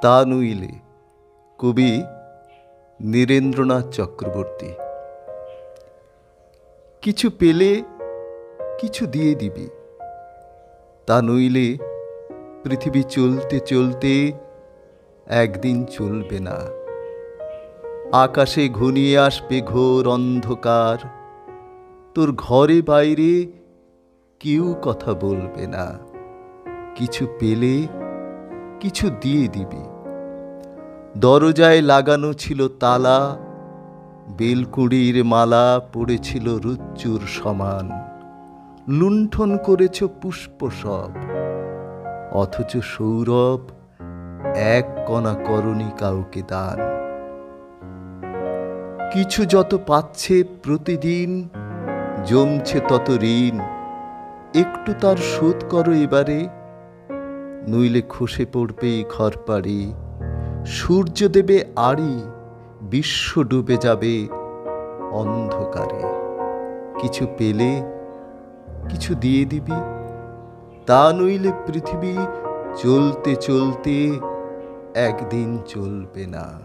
তা নইলে। কবি নীরেন্দ্রনাথ চক্রবর্তী। কিছু পেলে কিছু দিয়ে দিবি, তা নইলে পৃথিবী চলতে চলতে একদিন চলবে না। আকাশে ঘনিয়ে আসবে ঘোর অন্ধকার, তোর ঘরে বাইরে কেউ কথা বলবে না। কিছু পেলে কিছু দিয়ে দিবি। দরজায় লাগানো ছিল তালা, বেলকুড়ির মালা পড়েছিল রুচ্চুর সমান। লুণ্ঠন করেছ পুষ্প সব, অথচ সৌরভ এক কণা করনি কাউকে দান। কিছু যত পাচ্ছে প্রতিদিন, জমছে তত ঋণ। একটু তার শোধ করো এবারে, নইলে খসে পড়বে ঘর বাড়ি। সূর্য দেবে আড়ি, বিশ্ব ডুবে যাবে অন্ধকারে। কিছু পেলে কিছু দিয়ে দিবি, তা নইলে পৃথিবী চলতে চলতে একদিন চলবে না।